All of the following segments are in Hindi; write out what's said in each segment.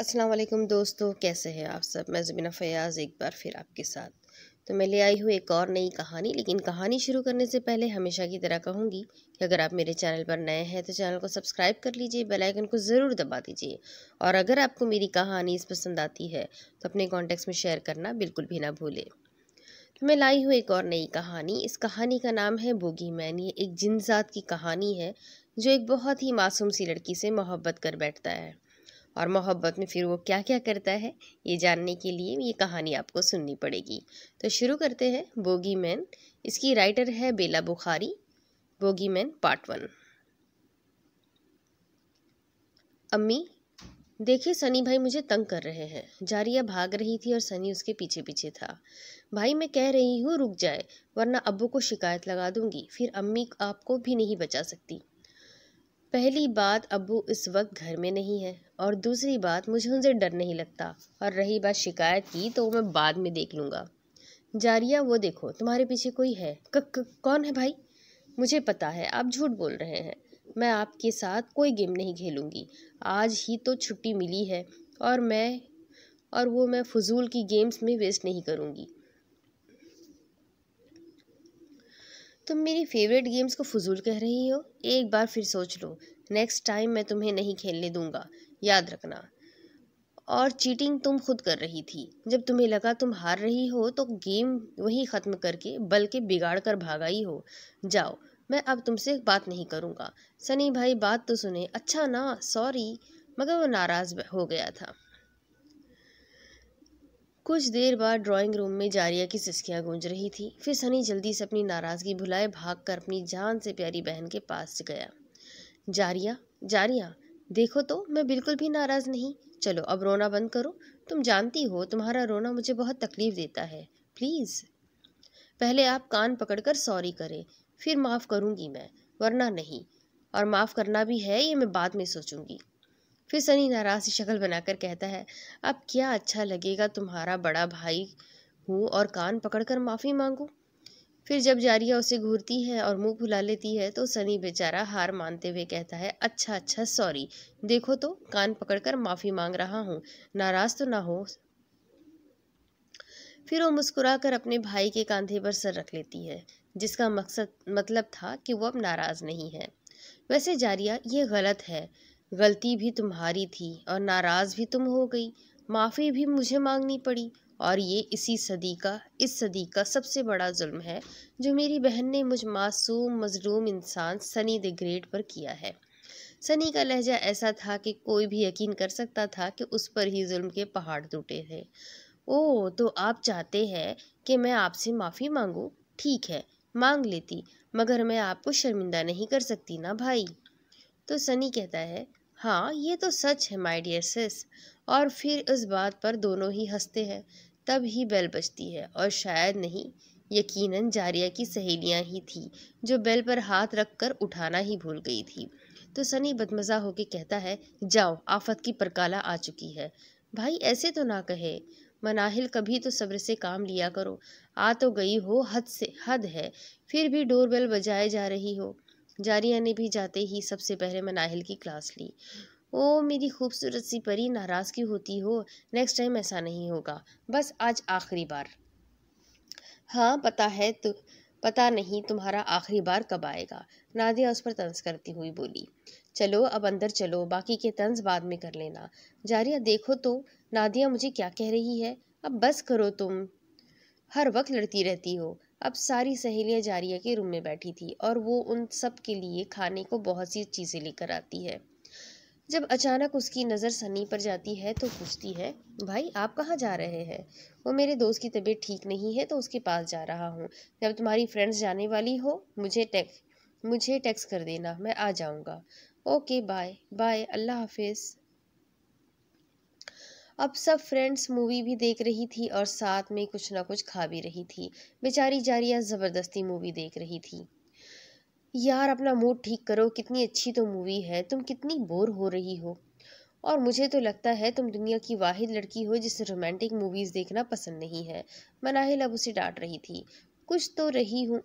अस्सलाम वालेकुम दोस्तों, कैसे हैं आप सब। मैं ज़बीना फ़याज़ एक बार फिर आपके साथ। तो मैं ले आई हूँ एक और नई कहानी। लेकिन कहानी शुरू करने से पहले हमेशा की तरह कहूँगी कि अगर आप मेरे चैनल पर नए हैं तो चैनल को सब्सक्राइब कर लीजिए, बेल आइकन को ज़रूर दबा दीजिए। और अगर आपको मेरी कहानी पसंद आती है तो अपने कॉन्टेक्ट्स में शेयर करना बिल्कुल भी ना भूलें। तो मैं लाई हूँ एक और नई कहानी। इस कहानी का नाम है बोगीमैन। ये एक जिनजात की कहानी है जो एक बहुत ही मासूम सी लड़की से मोहब्बत कर बैठता है। और मोहब्बत में फिर वो क्या क्या करता है, ये जानने के लिए ये कहानी आपको सुननी पड़ेगी। तो शुरू करते हैं बोगीमैन। इसकी राइटर है बेला बुखारी। Bogeyman part 1। अम्मी देखिए, सनी भाई मुझे तंग कर रहे हैं। जारिया भाग रही थी और सनी उसके पीछे पीछे था। भाई मैं कह रही हूँ रुक जाए, वरना अब्बू को शिकायत लगा दूंगी, फिर अम्मी आपको भी नहीं बचा सकती। पहली बात, अब्बू इस वक्त घर में नहीं है, और दूसरी बात मुझे उनसे डर नहीं लगता। और रही बात शिकायत की तो मैं बाद में देख लूँगा। जारिया वो देखो तुम्हारे पीछे कोई है। कौन है भाई? मुझे पता है आप झूठ बोल रहे हैं। मैं आपके साथ कोई गेम नहीं खेलूँगी। आज ही तो छुट्टी मिली है और वो मैं फजूल की गेम्स में वेस्ट नहीं करूँगी। तुम मेरी फेवरेट गेम्स को फजूल कह रही हो? एक बार फिर सोच लो। नेक्स्ट टाइम मैं तुम्हें नहीं खेलने दूंगा, याद रखना। और चीटिंग तुम खुद कर रही थी। जब तुम्हें लगा तुम हार रही हो तो गेम वही ख़त्म करके बल्कि बिगाड़ कर भागा ही हो। जाओ, मैं अब तुमसे बात नहीं करूँगा। सनी भाई बात तो सुने। अच्छा ना, सॉरी। मगर वो नाराज़ हो गया था। कुछ देर बाद ड्राइंग रूम में जारिया की सिसकियां गूंज रही थी। फिर सनी जल्दी से अपनी नाराज़गी भुलाए भागकर अपनी जान से प्यारी बहन के पास गया। जारिया, जारिया, देखो तो मैं बिल्कुल भी नाराज़ नहीं। चलो अब रोना बंद करो। तुम जानती हो तुम्हारा रोना मुझे बहुत तकलीफ़ देता है। प्लीज़ पहले आप कान पकड़कर सॉरी करें, फिर माफ़ करूँगी मैं, वरना नहीं। और माफ़ करना भी है ये मैं बाद में सोचूंगी। फिर सनी नाराज़ सी शक्ल बनाकर कहता है, अब क्या अच्छा लगेगा तुम्हारा बड़ा भाई हूँ और कान पकड़कर माफ़ी मांगू। फिर जब जारिया उसे घूरती है और मुंह फुला लेती है तो सनी बेचारा हार मानते हुए कहता है, अच्छा अच्छा सॉरी। देखो तो कान पकड़कर माफ़ी मांग रहा हूँ, नाराज़ तो ना हो। फिर वो मुस्कुराकर अपने भाई के कंधे पर सर रख लेती है, जिसका मतलब था कि वो अब नाराज़ नहीं है। वैसे जारिया, ये गलत है। गलती भी तुम्हारी थी और नाराज़ भी तुम हो गई। माफ़ी भी मुझे मांगनी पड़ी। और ये इस सदी का सबसे बड़ा जुल्म है जो मेरी बहन ने मुझ मासूम मजलूम इंसान सनी द ग्रेट पर किया है। सनी का लहजा ऐसा था कि कोई भी यकीन कर सकता था कि उस पर ही जुल्म के पहाड़ टूटे थे। ओह, तो आप चाहते हैं कि मैं आपसे माफ़ी मांगूं? ठीक है, मांग लेती, मगर मैं आपको शर्मिंदा नहीं कर सकती ना भाई। तो सनी कहता है, हाँ ये तो सच है माय डियर सिस। और फिर इस बात पर दोनों ही हंसते हैं। तब ही बेल बजती है और शायद नहीं, यकीनन जारिया की सहेलियां ही थी जो बेल पर हाथ रखकर उठाना ही भूल गई थी। तो सनी बदमज़ा होके कहता है, जाओ आफत की परकाला आ चुकी है। भाई ऐसे तो ना कहे। मनाहिल, कभी तो सब्र से काम लिया करो। आ तो गई हो, हद है, फिर भी डोरबेल बजाए जा रही हो। जारिया ने भी जाते ही सबसे पहले मनाहिल की क्लास ली। ओ मेरी खूबसूरत सी परी, नाराज़ क्यों होती हो? नेक्स्ट टाइम ऐसा नहीं होगा, बस आज आखिरी बार। हाँ पता है, तो पता नहीं तुम्हारा आखिरी बार कब आएगा। नादिया उस पर तंज करती हुई बोली। चलो अब अंदर चलो, बाकी के तंज बाद में कर लेना। जारिया देखो तो नादिया मुझे क्या कह रही है। अब बस करो तुम, हर वक्त लड़ती रहती हो। अब सारी सहेलियां जारिया के रूम में बैठी थी और वो उन सब के लिए खाने को बहुत सी चीज़ें लेकर आती है। जब अचानक उसकी नज़र सनी पर जाती है तो पूछती है, भाई आप कहाँ जा रहे हैं? वो मेरे दोस्त की तबीयत ठीक नहीं है तो उसके पास जा रहा हूँ। जब तुम्हारी फ्रेंड्स जाने वाली हो मुझे टेक्स्ट कर देना, मैं आ जाऊँगा। ओके बाय बाय, अल्लाह हाफिज़। अब सब फ्रेंड्स मूवी भी देख रही थी और साथ में कुछ ना कुछ खा भी रही थी। बेचारी जारिया ज़बरदस्ती मूवी देख रही थी। यार अपना मूड ठीक करो, कितनी अच्छी तो मूवी है, तुम कितनी बोर हो रही हो। और मुझे तो लगता है तुम दुनिया की वाहिद लड़की हो जिसे रोमांटिक मूवीज़ देखना पसंद नहीं है। मनाहिल अब उसे डांट रही थी। कुछ तो रही हूँ,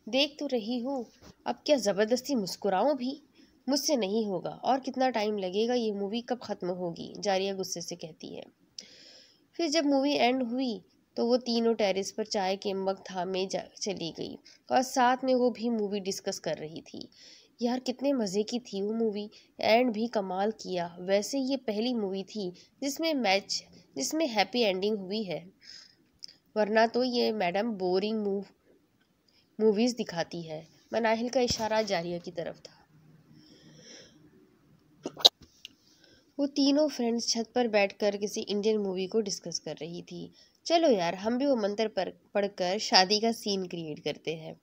देख तो रही हूँ, अब क्या ज़बरदस्ती मुस्कुराऊँ भी? मुझसे नहीं होगा। और कितना टाइम लगेगा? ये मूवी कब ख़त्म होगी? जारिया गुस्से से कहती है। फिर जब मूवी एंड हुई तो वो तीनों टेरेस पर चाय के मग थामे चली गई और साथ में वो भी मूवी डिस्कस कर रही थी। यार कितने मज़े की थी वो मूवी, एंड भी कमाल किया। वैसे ये पहली मूवी थी जिसमें हैप्पी एंडिंग हुई है, वरना तो ये मैडम बोरिंग मूवीज़ दिखाती है। मनाहिल का इशारा जारिया की तरफ था। वो तीनों फ्रेंड्स छत पर बैठकर किसी इंडियन मूवी को डिस्कस कर रही थी। चलो यार, हम भी वो मंत्र पर पढ़कर शादी का सीन क्रिएट करते हैं।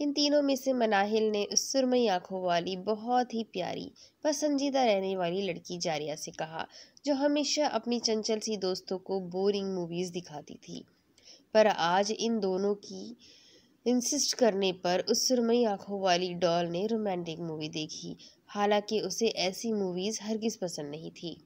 इन तीनों में से मनाहिल ने उस सुरमई आंखों वाली बहुत ही प्यारी पर संजीदा रहने वाली लड़की जारिया से कहा, जो हमेशा अपनी चंचल सी दोस्तों को बोरिंग मूवीज दिखाती थी। पर आज इन दोनों की इंसिस्ट करने पर उस सुरमई आंखों वाली डॉल ने रोमांटिक मूवी देखी, हालांकि उसे ऐसी मूवीज हरगिज पसंद नहीं थी।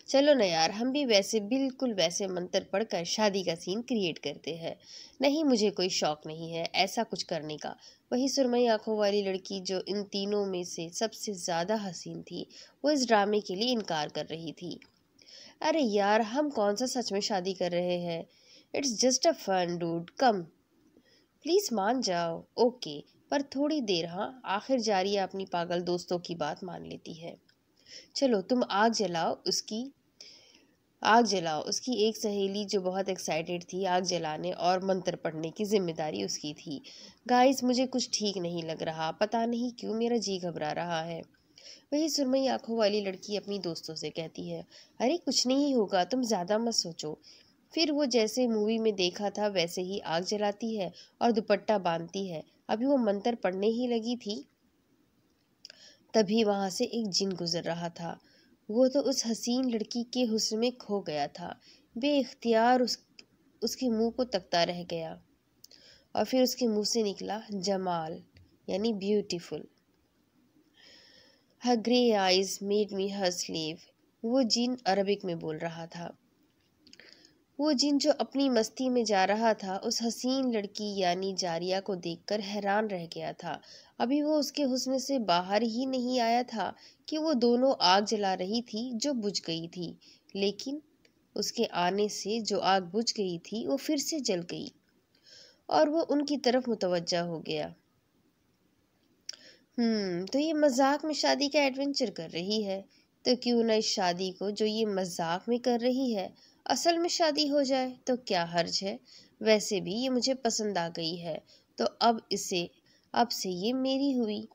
चलो ना यार, हम भी बिल्कुल वैसे मंत्र पढ़कर शादी का सीन क्रिएट करते हैं। नहीं, मुझे कोई शौक नहीं है ऐसा कुछ करने का। वही सुरमई आंखों वाली लड़की, जो इन तीनों में से सबसे ज्यादा हसीन थी, वो इस ड्रामे के लिए इनकार कर रही थी। अरे यार, हम कौन सा सच में शादी कर रहे हैं? It's just a fun dude, come please मान जाओ। ओके, पर थोड़ी देर। हाँ, आखिर जारिया अपनी पागल दोस्तों की बात मान लेती है। चलो तुम आग जलाओ। उसकी एक सहेली जो बहुत एक्साइटेड थी आग जलाने और मंत्र पढ़ने की जिम्मेदारी उसकी थी। गाइस, मुझे कुछ ठीक नहीं लग रहा, पता नहीं क्यों मेरा जी घबरा रहा है। वही सुरमई आंखों वाली लड़की अपनी दोस्तों से कहती है, अरे कुछ नहीं होगा, तुम ज्यादा मत सोचो। फिर वो जैसे मूवी में देखा था वैसे ही आग जलाती है और दुपट्टा बांधती है। अभी वो मंत्र पढ़ने ही लगी थी, तभी वहां से एक जिन गुजर रहा था। वो तो उस हसीन लड़की के हुस्न में खो गया था। बेइख्तियार उसके मुंह को तकता रह गया और फिर उसके मुंह से निकला जमाल, यानी ब्यूटीफुल। हर ग्रे आइज मेड मी हर स्लेव। वो जिन अरबिक में बोल रहा था। वो जिन जो अपनी मस्ती में जा रहा था, उस हसीन लड़की यानी जारिया को देखकर हैरान रह गया था। अभी वो उसके हुस्न से बाहर ही नहीं आया था कि वो दोनों आग जला रही थी जो बुझ गई थी, लेकिन उसके आने से जो आग बुझ गई थी वो फिर से जल गई और वो उनकी तरफ मुतवज्जा हो गया। तो ये मजाक में शादी का एडवेंचर कर रही है, तो क्यों ना इस शादी को जो ये मजाक में कर रही है असल में शादी हो जाए, तो क्या हर्ज है? वैसे भी ये मुझे पसंद आ गई है, तो अब से ये मेरी हुई।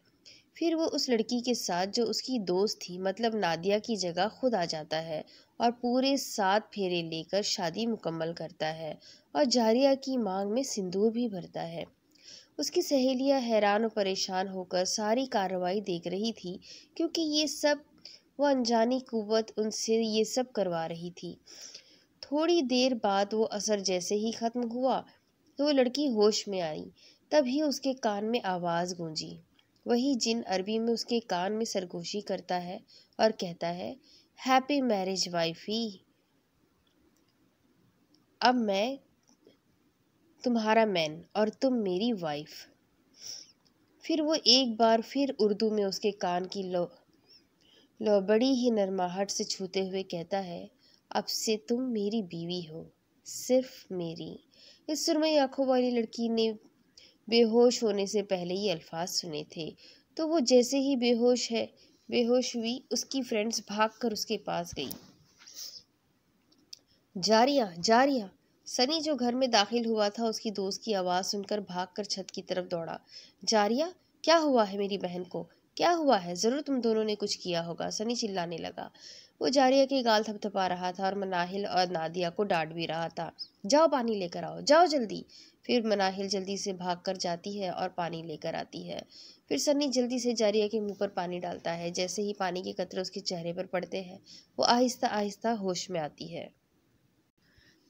फिर वो उस लड़की के साथ जो उसकी दोस्त थी, मतलब नादिया की जगह खुद आ जाता है और पूरे 7 फेरे लेकर शादी मुकम्मल करता है और जारिया की मांग में सिंदूर भी भरता है। उसकी सहेलियां हैरान और परेशान होकर सारी कार्रवाई देख रही थी, क्योंकि ये सब वो अनजानी कुव्वत उनसे ये सब करवा रही थी। थोड़ी देर बाद वो असर जैसे ही खत्म हुआ तो वो लड़की होश में आई। तभी उसके कान में आवाज गूंजी। वही जिन अरबी में उसके कान में सरगोशी करता है और कहता है, हैप्पी मैरिज वाइफी, अब मैं तुम्हारा मैन और तुम मेरी वाइफ। फिर वो एक बार फिर उर्दू में उसके कान की लो बड़ी ही नरमाहट से छूते हुए कहता है, अब से तुम मेरी बीवी हो, सिर्फ मेरी। इस सुरमई आंखों वाली लड़की ने बेहोश होने से पहले ये अल्फाज सुने थे, तो वो जैसे ही बेहोश हुई, उसकी फ्रेंड्स भागकर उसके पास गई। जारिया, जारिया। सनी जो घर में दाखिल हुआ था, उसकी दोस्त की आवाज़ सुनकर भागकर छत की तरफ दौड़ा। जारिया, क्या हुआ है मेरी बहन को? क्या हुआ है? ज़रूर तुम दोनों ने कुछ किया होगा, सनी चिल्लाने लगा। वो जारिया के गाल थपथपा रहा था और मनाहिल और नादिया को डांट भी रहा था। जाओ पानी लेकर आओ, जाओ जल्दी। फिर मनाहिल जल्दी से भागकर जाती है और पानी लेकर आती है। फिर सनी जल्दी से जारिया के मुंह पर पानी डालता है। जैसे ही पानी के कतरे उसके चेहरे पर पड़ते हैं, वो आहिस्ता आहिस्ता होश में आती है।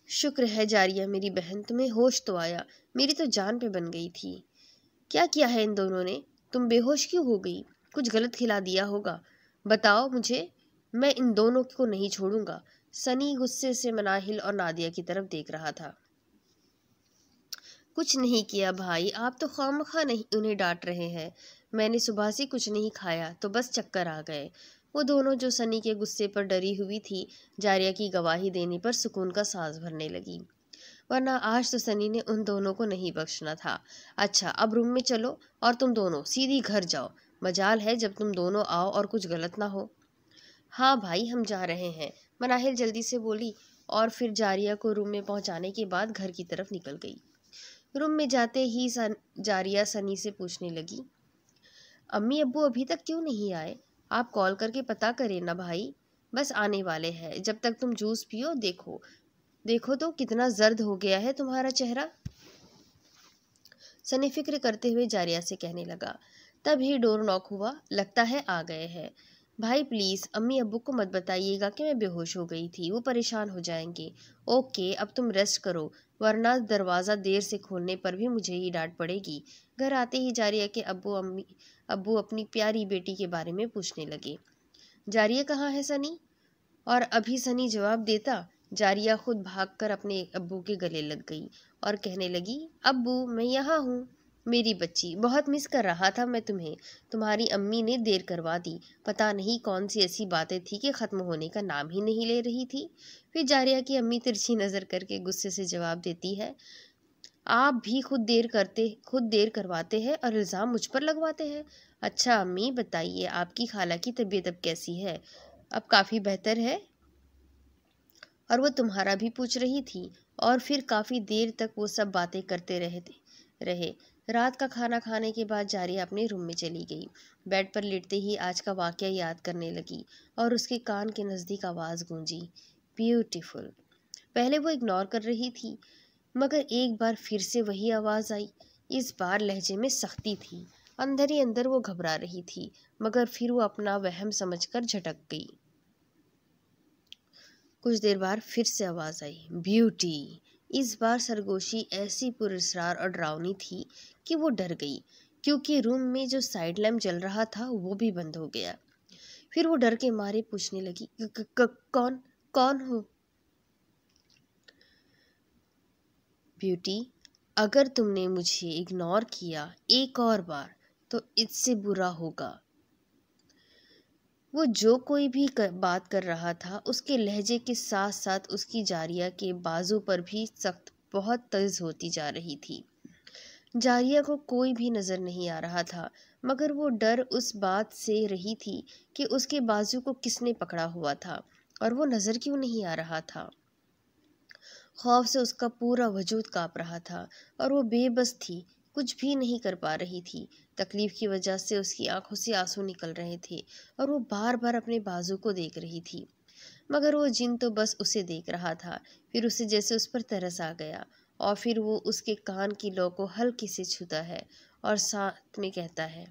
शुक्र है जारिया मेरी बहन, तुम्हें होश तो आया, मेरी तो जान पे बन गई थी। क्या किया है इन दोनों ने? तुम बेहोश क्यों हो गई? कुछ गलत खिला दिया होगा, बताओ मुझे, मैं इन दोनों को नहीं छोड़ूंगा। सनी गुस्से से मनाहिल और नादिया की तरफ देख रहा था। कुछ नहीं किया भाई, आप तो खामखा नहीं उन्हें डांट रहे हैं। मैंने सुबह से कुछ नहीं खाया तो बस चक्कर आ गए। वो दोनों जो सनी के गुस्से पर डरी हुई थी, जारिया की गवाही देने पर सुकून का सांस भरने लगी। वरना आज तो सनी ने उन दोनों को नहीं बख्शना था। अच्छा, अब रूम में चलो और तुम दोनों सीधी घर जाओ। मजाल है जब तुम दोनों आओ और कुछ गलत ना हो। हाँ भाई, हम जा रहे हैं, मनाहिल जल्दी से बोली और फिर जारिया को रूम में पहुंचाने के बाद घर की तरफ निकल गई। रूम में जाते ही जारिया सनी से पूछने लगी, अम्मी अब्बू अभी तक क्यों नहीं आए? आप कॉल करके पता करें ना भाई। बस आने वाले हैं, जब तक तुम जूस पियो। देखो देखो तो कितना जर्द हो गया है तुम्हारा चेहरा। सनी फिक्र करते हुए जारिया से कहने लगा। तभी डोर नॉक हुआ, लगता है आ गए हैं। भाई प्लीज अम्मी अब्बू को मत बताइएगा कि मैं बेहोश हो गई थी, वो परेशान हो जाएंगे। ओके, अब तुम रेस्ट करो, वरना दरवाज़ा देर से खोलने पर भी मुझे ही डांट पड़ेगी। घर आते ही जारिया के अब्बू अपनी प्यारी बेटी के बारे में पूछने लगे। जारिया कहाँ है सनी? और अभी सनी जवाब देता, जारिया खुद भागकर अपने अब्बू के गले लग गई और कहने लगी, अब्बू मैं यहाँ हूँ। मेरी बच्ची, बहुत मिस कर रहा था मैं तुम्हें। तुम्हारी अम्मी ने देर करवा दी। पता नहीं कौन सी ऐसी बातें थी कि ख़त्म होने का नाम ही नहीं ले रही थी। फिर जारिया की अम्मी तिरछी नज़र करके गुस्से से जवाब देती है, आप भी खुद देर करवाते हैं और इल्ज़ाम मुझ पर लगवाते हैं। अच्छा अम्मी बताइए, आपकी खाला की तबीयत अब कैसी है? अब काफ़ी बेहतर है? और वो तुम्हारा भी पूछ रही थी। और फिर काफ़ी देर तक वो सब बातें करते रहे। रात का खाना खाने के बाद जारिया अपने रूम में चली गई। बेड पर लेटते ही आज का वाक़या याद करने लगी और उसके कान के नज़दीक आवाज़ गूंजी, ब्यूटीफुल। पहले वो इग्नोर कर रही थी, मगर एक बार फिर से वही आवाज़ आई। इस बार लहजे में सख्ती थी। अंदर ही अंदर वो घबरा रही थी, मगर फिर वो अपना वहम समझकर झटक गई। कुछ देर बाद फिर से आवाज़ आई, ब्यूटी। इस बार सरगोशी ऐसी पुरस्कार और डरावनी थी कि वो डर गई, क्योंकि रूम में जो साइड लैम्प जल रहा था वो भी बंद हो गया। फिर वो डर के मारे पूछने लगी, कौन कौन हो? ब्यूटी, अगर तुमने मुझे इग्नोर किया एक और बार तो इससे बुरा होगा। वो जो कोई भी बात कर रहा था, उसके लहजे के साथ साथ उसकी जारिया के बाजू पर भी सख्त बहुत तेज होती जा रही थी। जारिया को कोई भी नज़र नहीं आ रहा था, मगर वो डर उस बात से रही थी कि उसके बाजू को किसने पकड़ा हुआ था और वो नज़र क्यों नहीं आ रहा था। खौफ से उसका पूरा वजूद काँप रहा था और वो बेबस थी, कुछ भी नहीं कर पा रही थी। तकलीफ की वजह से उसकी आंखों से आंसू निकल रहे थे और वो बार बार अपने बाजू को देख रही थी, मगर वो जिन तो बस उसे देख रहा था। फिर उसे जैसे उस पर तरस आ गया और फिर वो उसके कान की लौ को हल्के से छूता है और साथ में कहता है,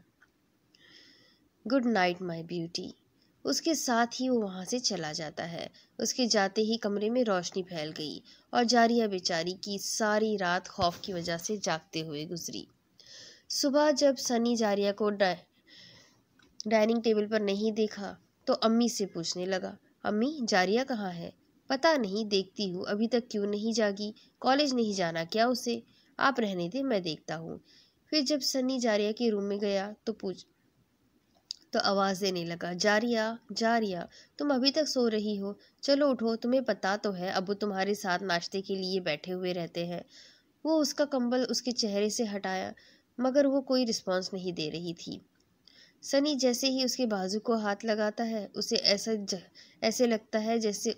गुड नाइट माई ब्यूटी। उसके साथ ही वो वहाँ से चला जाता है। उसके जाते ही कमरे में रोशनी फैल गई और जारिया बेचारी की सारी रात खौफ की वजह से जागते हुए गुजरी। सुबह जब सनी जारिया को डाइनिंग टेबल पर नहीं देखा तो अम्मी से पूछने लगा, अम्मी जारिया कहाँ है? पता नहीं, देखती हूँ अभी तक क्यों नहीं जागी। कॉलेज नहीं जाना क्या उसे? आप रहने दे, मैं देखता हूँ। फिर जब सनी जारिया के रूम में गया तो आवाज़ देने लगा, जारिया जारिया, तुम अभी तक सो रही हो? चलो उठो, तुम्हें पता तो है अब्बू तुम्हारे साथ नाश्ते के लिए बैठे हुए रहते हैं। वो उसका कंबल उसके चेहरे से हटाया, मगर वो कोई रिस्पॉन्स नहीं दे रही थी। सनी जैसे ही उसके बाजू को हाथ लगाता है, उसे ऐसे लगता है जैसे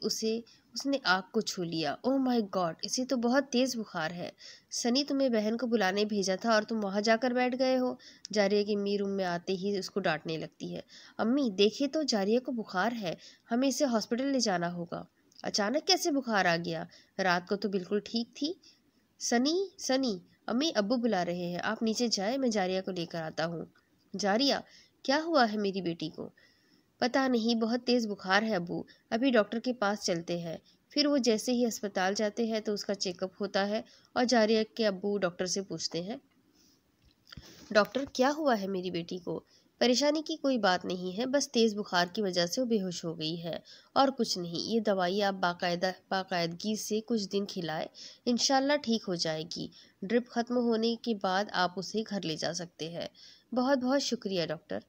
उसने आग को छू लिया। ओह माय गॉड, इसे तो बहुत तेज़ बुखार है। सनी, तुम्हें बहन को बुलाने भेजा था और तुम वहाँ जाकर बैठ गए हो। जारिया की अम्मी रूम में आते ही उसको डांटने लगती है, अम्मी देखिए तो जारिया को बुखार है, हमें इसे हॉस्पिटल ले जाना होगा। अचानक कैसे बुखार आ गया? रात को तो बिल्कुल ठीक थी। सनी सनी, अम्मी अब्बू बुला रहे हैं, आप नीचे जाए, मैं जारिया को लेकर आता हूँ। जारिया, क्या हुआ है मेरी बेटी को? पता नहीं, बहुत तेज़ बुखार है अब्बू, अभी डॉक्टर के पास चलते हैं। फिर वो जैसे ही अस्पताल जाते हैं तो उसका चेकअप होता है और जारिया के अब्बू डॉक्टर से पूछते हैं, डॉक्टर क्या हुआ है मेरी बेटी को? परेशानी की कोई बात नहीं है, बस तेज़ बुखार की वजह से वो बेहोश हो गई है और कुछ नहीं। ये दवाई आप बाकायदगी से कुछ दिन खिलाएं, इंशाल्लाह ठीक हो जाएगी। ड्रिप ख़त्म होने के बाद आप उसे घर ले जा सकते हैं। बहुत बहुत शुक्रिया डॉक्टर।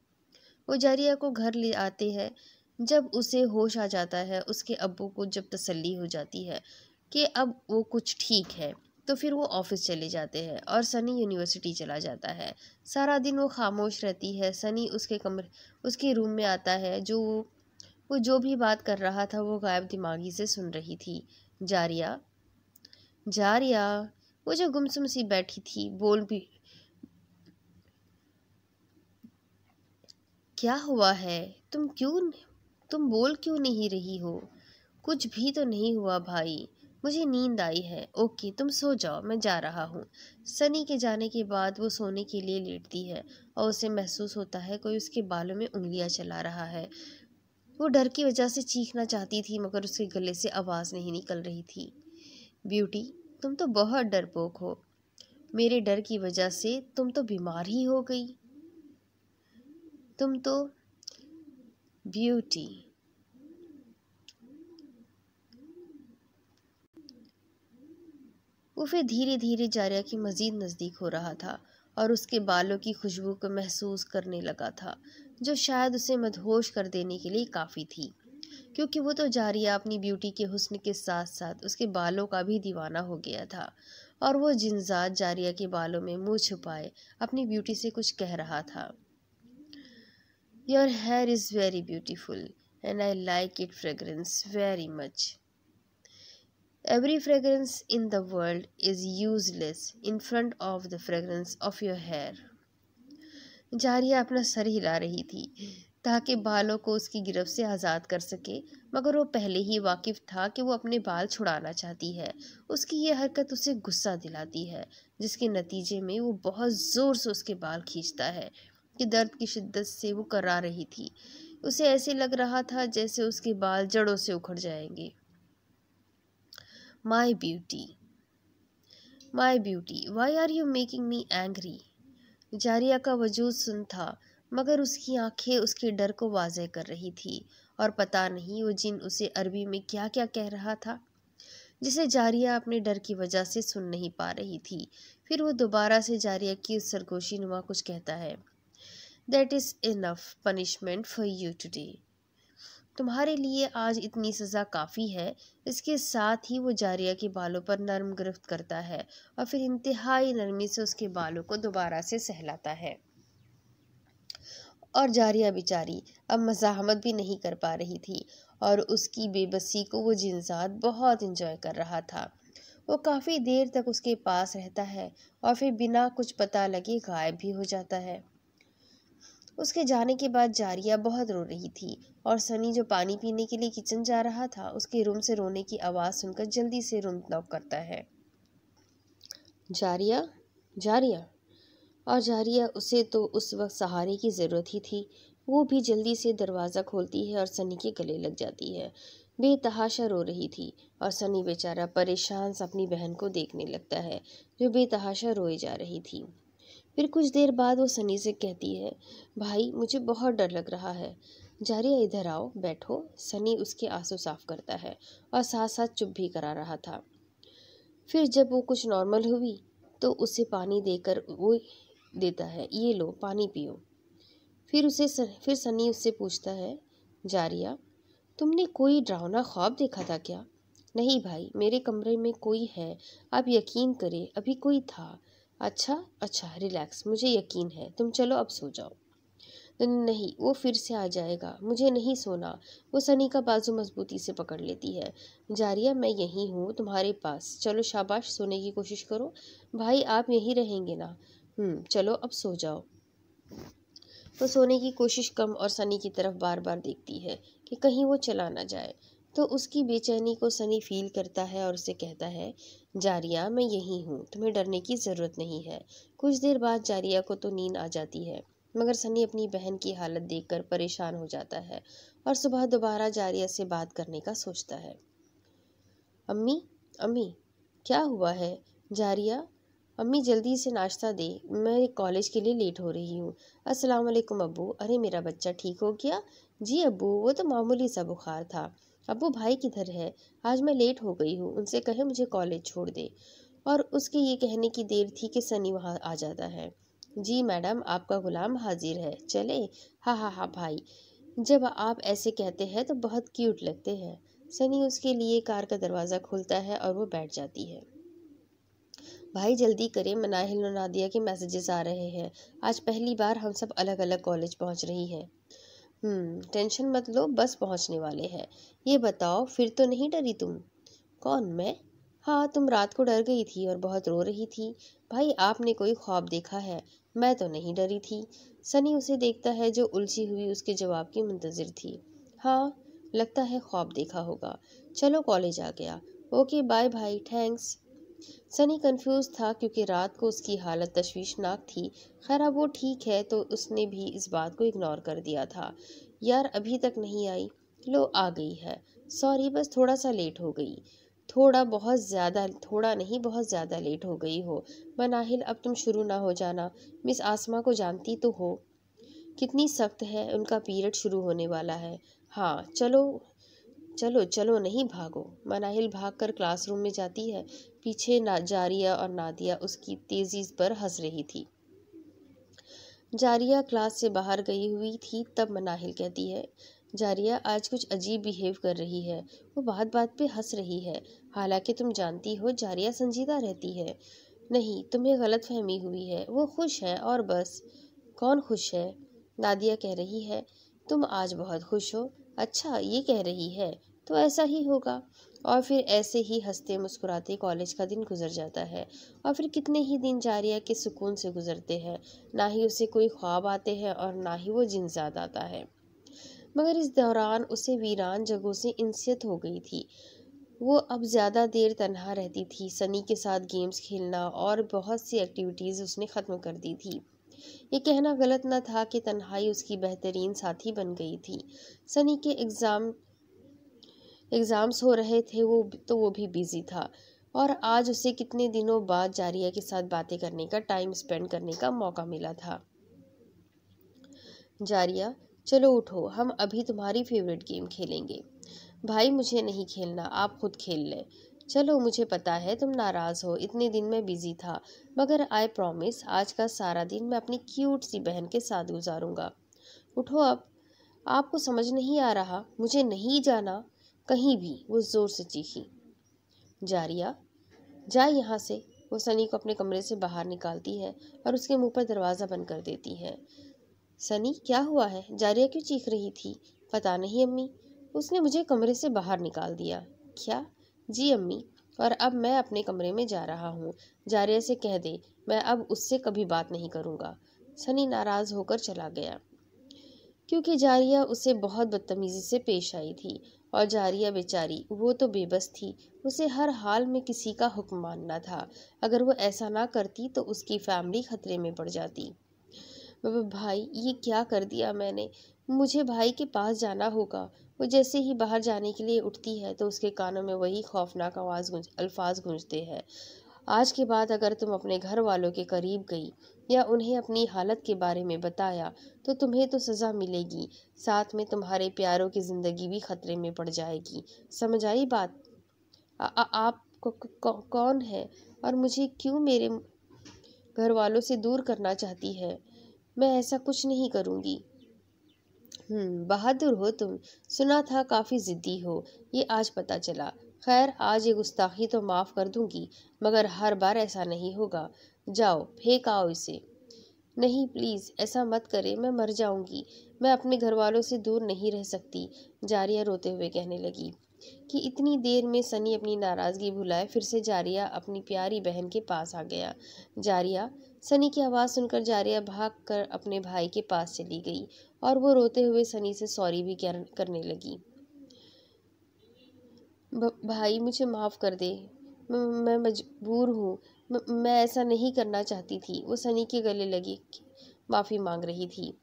वो जारिया को घर ले आते हैं। जब उसे होश आ जाता है, उसके अब्बू को जब तसल्ली हो जाती है कि अब वो कुछ ठीक है, तो फिर वो ऑफिस चले जाते हैं और सनी यूनिवर्सिटी चला जाता है। सारा दिन वो खामोश रहती है। सनी उसके रूम में आता है। वो जो भी बात कर रहा था वो गायब दिमागी से सुन रही थी। जारिया, जारिया, वो जो गुमसुम सी बैठी थी, क्या हुआ है? तुम बोल क्यों नहीं रही हो? कुछ भी तो नहीं हुआ भाई। मुझे नींद आई है। ओके, तुम सो जाओ, मैं जा रहा हूँ। सनी के जाने के बाद वो सोने के लिए लेटती है और उसे महसूस होता है कोई उसके बालों में उंगलियां चला रहा है। वो डर की वजह से चीखना चाहती थी, मगर उसके गले से आवाज़ नहीं निकल रही थी। ब्यूटी, तुम तो बहुत डरपोक हो। मेरे डर की वजह से तुम तो बीमार ही हो गई। तुम तो ब्यूटी। वो फिर धीरे धीरे जारिया के मज़ीद नज़दीक हो रहा था और उसके बालों की खुशबू को महसूस करने लगा था, जो शायद उसे मदहोश कर देने के लिए काफ़ी थी, क्योंकि वो तो जारिया अपनी ब्यूटी के हुस्न के साथ साथ उसके बालों का भी दीवाना हो गया था। और वो जिनजात जारिया के बालों में मुंह छुपाए अपनी ब्यूटी से कुछ कह रहा था। Your here is very beautiful and I like it fragrance very much. Every fragrance in the world is useless in front of the fragrance of your hair. जारिया अपना सर हिला रही थी ताकि बालों को उसकी गिरफ्त से आज़ाद कर सके, मगर वो पहले ही वाकिफ था कि वो अपने बाल छुड़ाना चाहती है। उसकी ये हरकत उसे गुस्सा दिलाती है, जिसके नतीजे में वो बहुत ज़ोर से उसके बाल खींचता है कि दर्द की शिद्दत से वो करा रही थी। उसे ऐसे लग रहा था जैसे उसके बाल जड़ों से उखड़ जाएंगे। My beauty, My beauty, why are you making me angry? जारिया का वजूद सुन था, मगर उसकी आंखें उसके डर को वाज़ेह कर रही थी और पता नहीं वो जिन उसे अरबी में क्या क्या कह रहा था, जिसे जारिया अपने डर की वजह से सुन नहीं पा रही थी। फिर वो दोबारा से जारिया की सरगोशी नुमा कुछ कहता है। That is enough punishment for you today. तुम्हारे लिए आज इतनी सज़ा काफ़ी है। इसके साथ ही वो जारिया के बालों पर नरम गिरफ्त करता है और फिर इंतहाई नरमी से उसके बालों को दोबारा से सहलाता है। और जारिया बेचारी अब मज़ाहमत भी नहीं कर पा रही थी और उसकी बेबसी को वो जिनजात बहुत इंजॉय कर रहा था। वो काफ़ी देर तक उसके पास रहता है और फिर बिना कुछ पता लगे गायब भी हो जाता है। उसके जाने के बाद जारिया बहुत रो रही थी और सनी जो पानी पीने के लिए किचन जा रहा था, उसके रूम से रोने की आवाज़ सुनकर जल्दी से रूम नॉक करता है। जारिया, जारिया। और जारिया उसे तो उस वक्त सहारे की ज़रूरत ही थी। वो भी जल्दी से दरवाज़ा खोलती है और सनी के गले लग जाती है। बेतहाशा रो रही थी और सनी बेचारा परेशान से अपनी बहन को देखने लगता है, जो बेतहाशा रोए जा रही थी। फिर कुछ देर बाद वो सनी से कहती है, भाई मुझे बहुत डर लग रहा है। जारिया इधर आओ, बैठो। सनी उसके आंसू साफ करता है और साथ साथ चुप भी करा रहा था। फिर जब वो कुछ नॉर्मल हुई तो उसे पानी देकर वो देता है, ये लो पानी पियो। फिर सनी उससे पूछता है, जारिया तुमने कोई डरावना ख्वाब देखा था क्या? नहीं भाई, मेरे कमरे में कोई है, आप यकीन करें अभी कोई था। अच्छा अच्छा, रिलैक्स, मुझे यकीन है, तुम चलो अब सो जाओ। नहीं, वो फिर से आ जाएगा, मुझे नहीं सोना। वो सनी का बाजू मजबूती से पकड़ लेती है। जारिया मैं यहीं हूँ तुम्हारे पास, चलो शाबाश, सोने की कोशिश करो। भाई आप यहीं रहेंगे ना? चलो अब सो जाओ। वो सोने की कोशिश कम और सनी की तरफ बार बार देखती है कि कहीं वो चला ना जाए। तो उसकी बेचैनी को सनी फील करता है और उसे कहता है, जारिया मैं यहीं हूँ, तुम्हें डरने की ज़रूरत नहीं है। कुछ देर बाद जारिया को तो नींद आ जाती है, मगर सनी अपनी बहन की हालत देखकर परेशान हो जाता है और सुबह दोबारा जारिया से बात करने का सोचता है। अम्मी, अम्मी, क्या हुआ है? जारिया, अम्मी जल्दी से नाश्ता दे, मैं कॉलेज के लिए लेट हो रही हूँ। अस्सलाम वालेकुम अब्बू। अरे मेरा बच्चा ठीक हो गया? जी अब्बू, वो तो मामूली सा बुखार था। अब्बू भाई किधर है? आज मैं लेट हो गई हूँ, उनसे कहे मुझे कॉलेज छोड़ दे। और उसके ये कहने की देर थी कि सनी वहाँ आ जाता है। जी मैडम, आपका गुलाम हाजिर है, चले? हाँ हाँ हाँ भाई, जब आप ऐसे कहते हैं तो बहुत क्यूट लगते हैं। सनी उसके लिए कार का दरवाज़ा खोलता है और वो बैठ जाती है। भाई जल्दी करें, मनाहिल और नादिया के मैसेजेस आ रहे हैं। आज पहली बार हम सब अलग अलग कॉलेज पहुंच रही हैं। टेंशन मत लो, बस पहुंचने वाले हैं। ये बताओ, फिर तो नहीं डरी तुम? कौन, मैं? हाँ, तुम रात को डर गई थी और बहुत रो रही थी। भाई आपने कोई ख्वाब देखा है? मैं तो नहीं डरी थी। सनी उसे देखता है जो उलझी हुई उसके जवाब की मुंतजिर थी। हाँ, लगता है ख्वाब देखा होगा। चलो कॉलेज आ गया। ओके बाय भाई, थैंक्स। सनी कंफ्यूज था क्योंकि रात को उसकी हालत तशवीशनाक थी। खैर अब वो ठीक है तो उसने भी इस बात को इग्नोर कर दिया था। यार अभी तक नहीं आई? लो आ गई है। सॉरी, बस थोड़ा सा लेट हो गई। थोड़ा नहीं, बहुत ज़्यादा लेट हो गई हो। मनाहिल अब तुम शुरू ना हो जाना। मिस आसमा को जानती तो हो, कितनी सख्त है, उनका पीरियड शुरू होने वाला है। हाँ चलो चलो चलो, नहीं भागो। मनाहिल भागकर क्लासरूम में जाती है। पीछे ना जारिया और नादिया उसकी तेजी पर हंस रही थी। जारिया क्लास से बाहर गई हुई थी तब मनाहिल कहती है, जारिया आज कुछ अजीब बिहेव कर रही है। वो बात बात पे हंस रही है। हालांकि तुम जानती हो जारिया संजीदा रहती है। नहीं, तुम्हें गलत फहमी हुई है, वो खुश है और बस। कौन खुश है? नादिया कह रही है, तुम आज बहुत खुश हो। अच्छा ये कह रही है, तो ऐसा ही होगा। और फिर ऐसे ही हंसते मुस्कुराते कॉलेज का दिन गुजर जाता है। और फिर कितने ही दिन जारिया के सुकून से गुजरते हैं। ना ही उसे कोई ख्वाब आते हैं और ना ही वो जिनजात आता है। मगर इस दौरान उसे वीरान जगहों से इंसियत हो गई थी। वो अब ज़्यादा देर तन्हा रहती थी। सनी के साथ गेम्स खेलना और बहुत सी एक्टिविटीज़ उसने ख़त्म कर दी थी। ये कहना गलत न था कि तन्हाई उसकी बेहतरीन साथी बन गई थी। सनी के एग्ज़ाम्स हो रहे थे, वो भी बिज़ी था। और आज उसे कितने दिनों बाद जारिया के साथ बातें करने का, टाइम स्पेंड करने का मौका मिला था। जारिया, चलो उठो, हम अभी तुम्हारी फेवरेट गेम खेलेंगे। भाई मुझे नहीं खेलना, आप खुद खेल लें। चलो, मुझे पता है तुम नाराज़ हो, इतने दिन मैं बिज़ी था। मगर आई प्रॉमिस आज का सारा दिन मैं अपनी क्यूट सी बहन के साथ गुजारूंगा। उठो अब। आपको समझ नहीं आ रहा? मुझे नहीं जाना कहीं भी, वो ज़ोर से चीखी। जारिया, जाए यहाँ से। वो सनी को अपने कमरे से बाहर निकालती है और उसके मुंह पर दरवाज़ा बंद कर देती है। सनी, क्या हुआ है? जारिया क्यों चीख रही थी? पता नहीं अम्मी, उसने मुझे कमरे से बाहर निकाल दिया। क्या? जी अम्मी, और अब मैं अपने कमरे में जा रहा हूँ। जारिया से कह दे मैं अब उससे कभी बात नहीं करूँगा। सनी नाराज़ होकर चला गया क्योंकि जारिया उसे बहुत बदतमीज़ी से पेश आई थी। और जारिया बेचारी, वो तो बेबस थी। उसे हर हाल में किसी का हुक्म मानना था। अगर वो ऐसा ना करती तो उसकी फैमिली खतरे में पड़ जाती। भाई, ये क्या कर दिया मैंने? मुझे भाई के पास जाना होगा। वो जैसे ही बाहर जाने के लिए उठती है तो उसके कानों में वही खौफनाक अल्फाज गूंजते हैं। आज के बाद अगर तुम अपने घर वालों के करीब गई या उन्हें अपनी हालत के बारे में बताया तो तुम्हें तो सज़ा मिलेगी, साथ में तुम्हारे प्यारों की ज़िंदगी भी खतरे में पड़ जाएगी। समझ आई बात? आप कौन है और मुझे क्यों मेरे घर वालों से दूर करना चाहती है? मैं ऐसा कुछ नहीं करूँगी। बहादुर हो तुम। सुना था काफ़ी ज़िद्दी हो, ये आज पता चला। खैर, आज ये गुस्ताखी तो माफ़ कर दूंगी, मगर हर बार ऐसा नहीं होगा। जाओ, फेंक आओ इसे। नहीं प्लीज़, ऐसा मत करे, मैं मर जाऊंगी। मैं अपने घर वालों से दूर नहीं रह सकती। जारिया रोते हुए कहने लगी। कि इतनी देर में सनी अपनी नाराज़गी भुलाए फिर से जारिया अपनी प्यारी बहन के पास आ गया। जारिया, सनी की आवाज़ सुनकर जारिया भाग कर अपने भाई के पास चली गई और वो रोते हुए सनी से सॉरी भी करने लगी। भाई मुझे माफ़ कर दे, मैं मजबूर हूँ, मैं ऐसा नहीं करना चाहती थी। वो सनी के गले लगी माफ़ी मांग रही थी।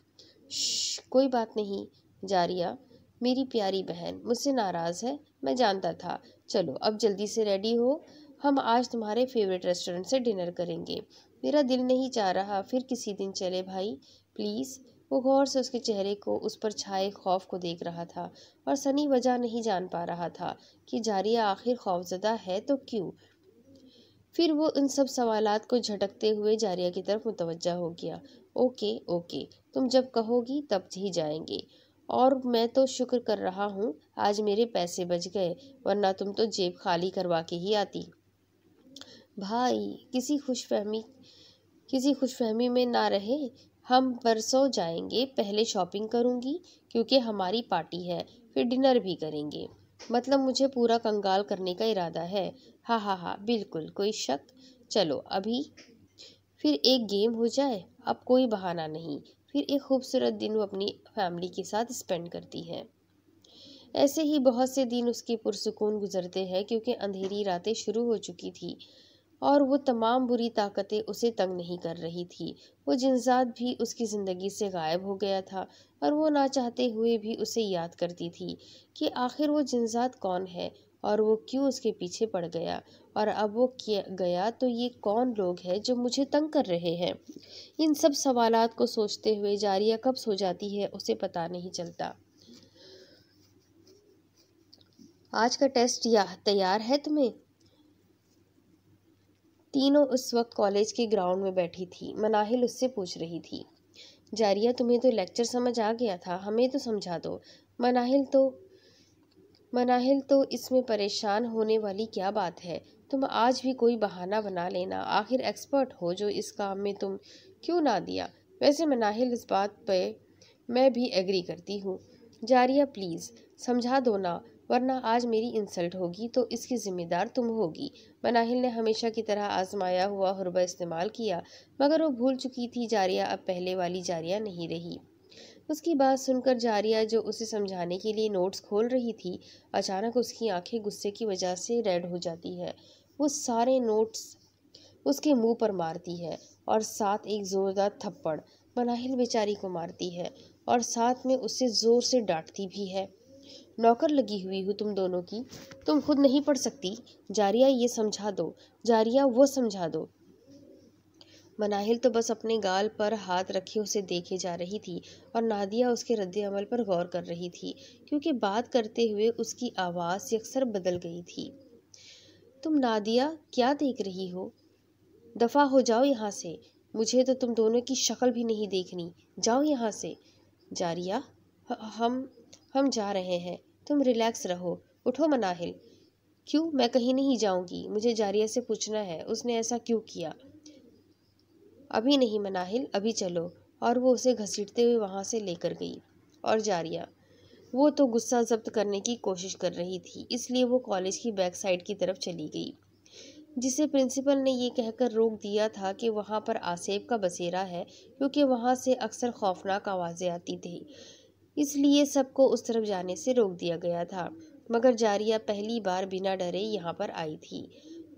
कोई बात नहीं जारिया, मेरी प्यारी बहन मुझसे नाराज़ है, मैं जानता था। चलो अब जल्दी से रेडी हो, हम आज तुम्हारे फेवरेट रेस्टोरेंट से डिनर करेंगे। मेरा दिल नहीं चाह रहा, फिर किसी दिन चले भाई, प्लीज़। वो गौर से उसके चेहरे को, उस पर छाए खौफ को देख रहा था और सनी वजह नहीं जान पा रहा था कि जारिया आखिर खौफजदा है तो क्यों। फिर वो इन सब सवालात को झटकते हुए जारिया की तरफ मुतवज्जा हो गया। ओके ओके, तुम जब कहोगी तब ही जाएंगे। और मैं तो शुक्र कर रहा हूँ आज मेरे पैसे बच गए, वरना तुम तो जेब खाली करवा के ही आती। भाई, किसी खुशफहमी में ना रहे। हम परसों जाएंगे, पहले शॉपिंग करूंगी क्योंकि हमारी पार्टी है, फिर डिनर भी करेंगे। मतलब मुझे पूरा कंगाल करने का इरादा है। हाँ हाँ हाँ, बिल्कुल, कोई शक। चलो अभी फिर एक गेम हो जाए, अब कोई बहाना नहीं। फिर एक खूबसूरत दिन वो अपनी फैमिली के साथ स्पेंड करती है। ऐसे ही बहुत से दिन उसके पुरसुकून गुजरते हैं क्योंकि अंधेरी रातें शुरू हो चुकी थी और वो तमाम बुरी ताकतें उसे तंग नहीं कर रही थी। वो जिन्जात भी उसकी ज़िंदगी से गायब हो गया था और वो ना चाहते हुए भी उसे याद करती थी कि आखिर वो जिन्जात कौन है और वो क्यों उसके पीछे पड़ गया, और अब वो किया गया तो ये कौन लोग हैं जो मुझे तंग कर रहे हैं। इन सब सवालात को सोचते हुए जारिया कब सो जाती है उसे पता नहीं चलता। आज का टेस्ट या तैयार है तुम्हें? तीनों उस वक्त कॉलेज के ग्राउंड में बैठी थी। मनाहिल उससे पूछ रही थी। जारिया, तुम्हें तो लेक्चर समझ आ गया था, हमें तो समझा दो। मनाहिल तो इसमें परेशान होने वाली क्या बात है। तुम आज भी कोई बहाना बना लेना, आखिर एक्सपर्ट हो जो इस काम में, तुम क्यों ना दिया। वैसे मनाहिल, इस बात पे मैं भी एग्री करती हूँ। जारिया प्लीज़ समझा दो ना, वरना आज मेरी इंसल्ट होगी तो इसकी जिम्मेदार तुम होगी। मनाहिल ने हमेशा की तरह आजमाया हुआ हुर्बा इस्तेमाल किया, मगर वो भूल चुकी थी जारिया अब पहले वाली जारिया नहीं रही। उसकी बात सुनकर जारिया, जो उसे समझाने के लिए नोट्स खोल रही थी, अचानक उसकी आंखें गुस्से की वजह से रेड हो जाती है। वो सारे नोट्स उसके मुंह पर मारती है और साथ एक जोरदार थप्पड़ मनाहिल बेचारी को मारती है और साथ में उसे जोर से डांटती भी है। नौकर लगी हुई हूँ तुम दोनों की, तुम खुद नहीं पढ़ सकती? जारिया, ये समझा दो। जारिया, वो समझा दो। मनाहिल तो बस अपने गाल पर हाथ रखे उसे देखे जा रही थी और नादिया उसके रद्द-ए-अमल पर गौर कर रही थी क्योंकि बात करते हुए उसकी आवाज़ अक्सर बदल गई थी। तुम नादिया क्या देख रही हो? दफ़ा हो जाओ यहाँ से। मुझे तो तुम दोनों की शक्ल भी नहीं देखनी। जाओ यहाँ से। जारिया, ह- हम हम जा रहे हैं, तुम रिलैक्स रहो। उठो मनाहिल। क्यों? मैं कहीं नहीं जाऊंगी, मुझे जारिया से पूछना है उसने ऐसा क्यों किया। अभी नहीं मनाहिल, अभी चलो। और वो उसे घसीटते हुए वहाँ से लेकर गई। और जारिया, वो तो गुस्सा जब्त करने की कोशिश कर रही थी, इसलिए वो कॉलेज की बैक साइड की तरफ चली गई, जिसे प्रिंसिपल ने ये कहकर रोक दिया था कि वहाँ पर आसेब का बसेरा है क्योंकि वहाँ से अक्सर खौफनाक आवाज़ें आती थी, इसलिए सबको उस तरफ जाने से रोक दिया गया था। मगर जारिया पहली बार बिना डरे यहाँ पर आई थी।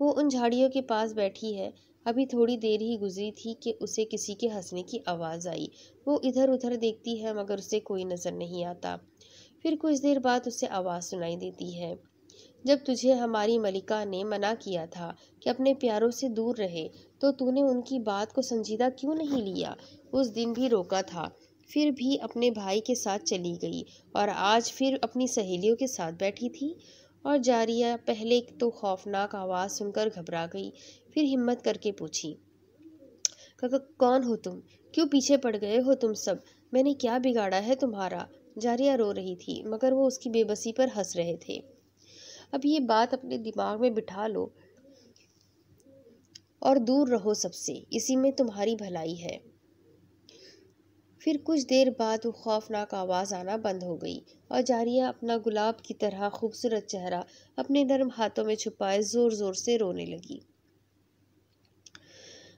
वो उन झाड़ियों के पास बैठी है। अभी थोड़ी देर ही गुजरी थी कि उसे किसी के हंसने की आवाज़ आई। वो इधर उधर देखती है मगर उसे कोई नज़र नहीं आता। फिर कुछ देर बाद उसे आवाज़ सुनाई देती है। जब तुझे हमारी मलिका ने मना किया था कि अपने प्यारों से दूर रहे, तो तूने उनकी बात को संजीदा क्यों नहीं लिया? उस दिन भी रोका था, फिर भी अपने भाई के साथ चली गई और आज फिर अपनी सहेलियों के साथ बैठी थी। और जारिया पहले तो खौफनाक आवाज़ सुनकर घबरा गई, फिर हिम्मत करके पूछी, काका कौन हो तुम? क्यों पीछे पड़ गए हो तुम सब? मैंने क्या बिगाड़ा है तुम्हारा? जारिया रो रही थी मगर वो उसकी बेबसी पर हंस रहे थे। अब ये बात अपने दिमाग में बिठा लो और दूर रहो सबसे, इसी में तुम्हारी भलाई है। फिर कुछ देर बाद वो खौफनाक आवाज़ आना बंद हो गई और जारिया अपना गुलाब की तरह खूबसूरत चेहरा अपने नर्म हाथों में छुपाए ज़ोर ज़ोर से रोने लगी।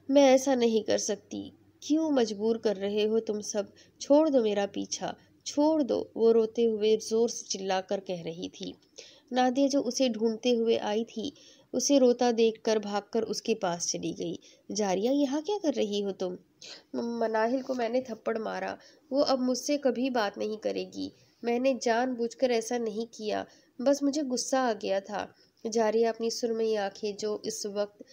मैं ऐसा नहीं कर सकती, क्यों मजबूर कर रहे हो तुम सब? छोड़ दो मेरा पीछा, छोड़ दो, वो रोते हुए ज़ोर से चिल्लाकर कह रही थी। नादिया, जो उसे ढूंढते हुए आई थी, उसे रोता देखकर भागकर उसके पास चली गई। जारिया, यहाँ क्या कर रही हो तुम? मनाहिल को मैंने थप्पड़ मारा, वो अब मुझसे कभी बात नहीं करेगी। मैंने जानबूझकर ऐसा नहीं किया, बस मुझे गुस्सा आ गया था। जारिया अपनी सुरमई आंखें जो इस वक्त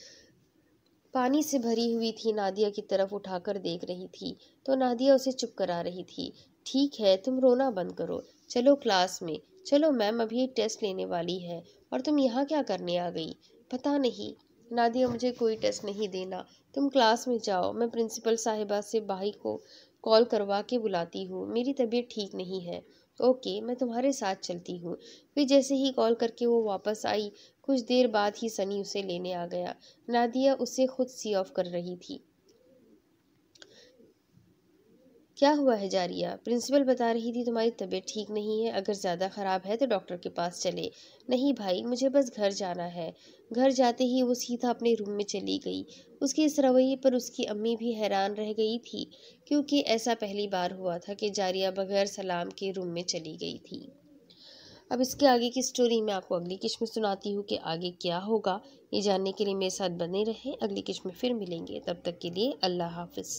पानी से भरी हुई थी नादिया की तरफ उठाकर देख रही थी, तो नादिया उसे चुप करा रही थी। ठीक है, तुम रोना बंद करो, चलो क्लास में। चलो मैम अभी टेस्ट लेने वाली है और तुम यहाँ क्या करने आ गई? पता नहीं नादिया, मुझे कोई टेस्ट नहीं देना, तुम क्लास में जाओ। मैं प्रिंसिपल साहिबा से भाई को कॉल करवा के बुलाती हूँ, मेरी तबीयत ठीक नहीं है। ओके, मैं तुम्हारे साथ चलती हूँ। फिर जैसे ही कॉल करके वो वापस आई, कुछ देर बाद ही सनी उसे लेने आ गया। नादिया उसे खुद सी ऑफ कर रही थी। क्या हुआ है जारिया? प्रिंसिपल बता रही थी तुम्हारी तबीयत ठीक नहीं है, अगर ज़्यादा ख़राब है तो डॉक्टर के पास चले। नहीं भाई, मुझे बस घर जाना है। घर जाते ही वो सीधा अपने रूम में चली गई। उसके इस रवैये पर उसकी अम्मी भी हैरान रह गई थी, क्योंकि ऐसा पहली बार हुआ था कि जारिया बगैर सलाम के रूम में चली गई थी। अब इसके आगे की स्टोरी मैं आपको अगली किस्त में सुनाती हूँ कि आगे क्या होगा। ये जानने के लिए मेरे साथ बने रहें। अगली किस्त में फिर मिलेंगे, तब तक के लिए अल्लाह हाफिज़।